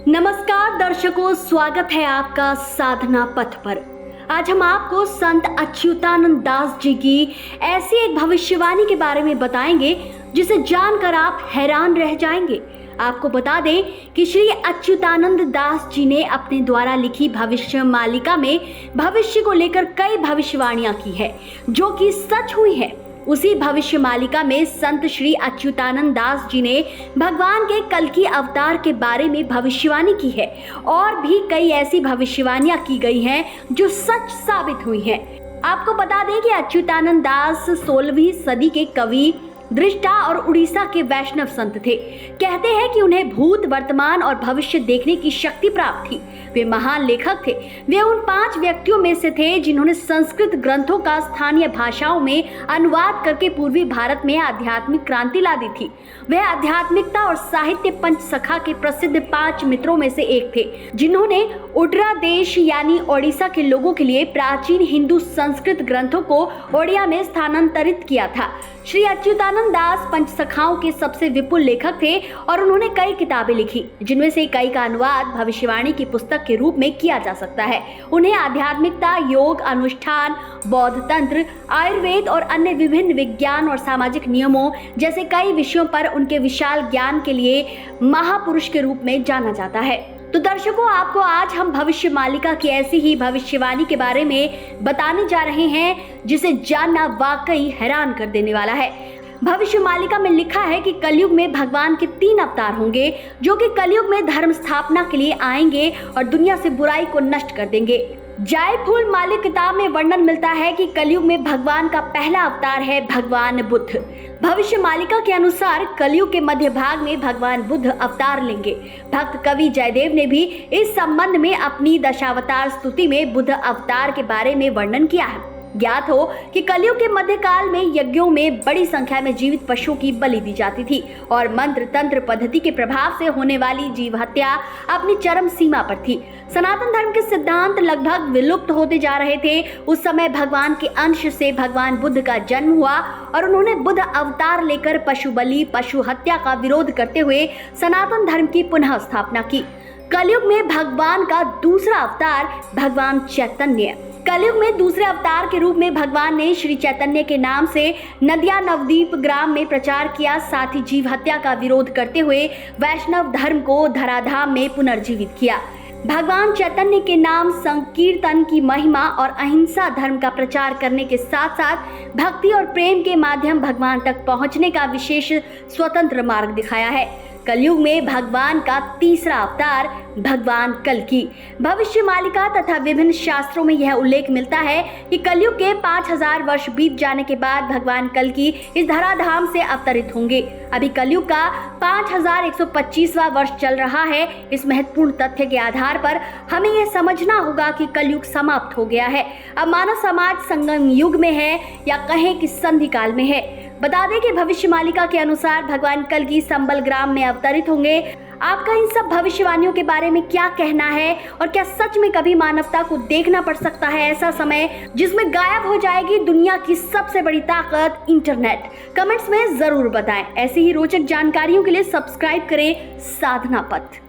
नमस्कार दर्शकों, स्वागत है आपका साधना पथ पर। आज हम आपको संत अच्युतानंद दास जी की ऐसी एक भविष्यवाणी के बारे में बताएंगे जिसे जानकर आप हैरान रह जाएंगे। आपको बता दें कि श्री अच्युतानंद दास जी ने अपने द्वारा लिखी भविष्य मालिका में भविष्य को लेकर कई भविष्यवाणियां की है जो कि सच हुई है। उसी भविष्य मालिका में संत श्री अच्युतानंद दास जी ने भगवान के कल की अवतार के बारे में भविष्यवाणी की है और भी कई ऐसी भविष्यवाणियां की गई हैं जो सच साबित हुई हैं। आपको बता दें कि अच्युतानंद दास 16वीं सदी के कवि, दृष्टा और उड़ीसा के वैष्णव संत थे। कहते हैं कि उन्हें भूत, वर्तमान और भविष्य देखने की शक्ति प्राप्त थी। वे महान लेखक थे। वे उन 5 व्यक्तियों में से थे जिन्होंने संस्कृत ग्रंथों का स्थानीय भाषाओं में अनुवाद करके पूर्वी भारत में आध्यात्मिक क्रांति ला दी थी। वह आध्यात्मिकता और साहित्य पंचसखा के प्रसिद्ध 5 मित्रों में से एक थे जिन्होंने उड़रा देश यानी ओडिशा के लोगों के लिए प्राचीन हिंदू संस्कृत ग्रंथों को ओडिया में स्थानांतरित किया था। श्री अच्युतानंद दास पंचसखाओं के सबसे विपुल लेखक थे और उन्होंने कई किताबें लिखी जिनमें से कई का अनुवाद भविष्यवाणी की पुस्तक के रूप में किया जा सकता है। उन्हें आध्यात्मिकता, योग, अनुष्ठान, बौद्ध तंत्र, आयुर्वेद और अन्य विभिन्न विज्ञान और सामाजिक नियमों जैसे कई विषयों पर उनके विशाल ज्ञान के लिए महापुरुष के रूप में जाना जाता है। तो दर्शकों, आपको आज हम भविष्य मालिका की ऐसी ही भविष्यवाणी के बारे में बताने जा रहे हैं जिसे जानना वाकई हैरान कर देने वाला है। भविष्य मालिका में लिखा है कि कलयुग में भगवान के 3 अवतार होंगे जो कि कलयुग में धर्म स्थापना के लिए आएंगे और दुनिया से बुराई को नष्ट कर देंगे। जाय फूल मालिक किताब में वर्णन मिलता है कि कलयुग में भगवान का पहला अवतार है भगवान बुद्ध। भविष्य मालिका के अनुसार कलयुग के मध्य भाग में भगवान बुद्ध अवतार लेंगे। भक्त कवि जयदेव ने भी इस संबंध में अपनी दशावतार स्तुति में बुद्ध अवतार के बारे में वर्णन किया है। ज्ञात हो कि कलयुग के मध्यकाल में यज्ञों में बड़ी संख्या में जीवित पशुओं की बलि दी जाती थी और मंत्र तंत्र पद्धति के प्रभाव से होने वाली जीव हत्या अपनी चरम सीमा पर थी। सनातन धर्म के सिद्धांत लगभग विलुप्त होते जा रहे थे। उस समय भगवान के अंश से भगवान बुद्ध का जन्म हुआ और उन्होंने बुद्ध अवतार लेकर पशु बलि, पशु हत्या का विरोध करते हुए सनातन धर्म की पुनः स्थापना की। कलयुग में भगवान का दूसरा अवतार भगवान चैतन्य। कलयुग में दूसरे अवतार के रूप में भगवान ने श्री चैतन्य के नाम से नदिया नवदीप ग्राम में प्रचार किया। साथ ही जीव हत्या का विरोध करते हुए वैष्णव धर्म को धराधाम में पुनर्जीवित किया। भगवान चैतन्य के नाम संकीर्तन की महिमा और अहिंसा धर्म का प्रचार करने के साथ साथ भक्ति और प्रेम के माध्यम भगवान तक पहुंचने का विशेष स्वतंत्र मार्ग दिखाया है। कलयुग में भगवान का तीसरा अवतार भगवान कल्कि। भविष्य मालिका तथा विभिन्न शास्त्रों में यह उल्लेख मिलता है कि कलयुग के 5000 वर्ष बीत जाने के बाद भगवान कल्कि इस धराधाम से अवतरित होंगे। अभी कलयुग का 5125वां वर्ष चल रहा है। इस महत्वपूर्ण तथ्य के आधार पर हमें यह समझना होगा कि कलयुग समाप्त हो गया है। अब मानव समाज संगम युग में है या कहें कि संधि काल में है। बता दें कि भविष्य मालिका के अनुसार भगवान कल्कि संबल ग्राम में अवतरित होंगे। आपका इन सब भविष्यवाणियों के बारे में क्या कहना है और क्या सच में कभी मानवता को देखना पड़ सकता है ऐसा समय जिसमें गायब हो जाएगी दुनिया की सबसे बड़ी ताकत इंटरनेट? कमेंट्स में जरूर बताएं। ऐसी ही रोचक जानकारियों के लिए सब्सक्राइब करें साधना पथ।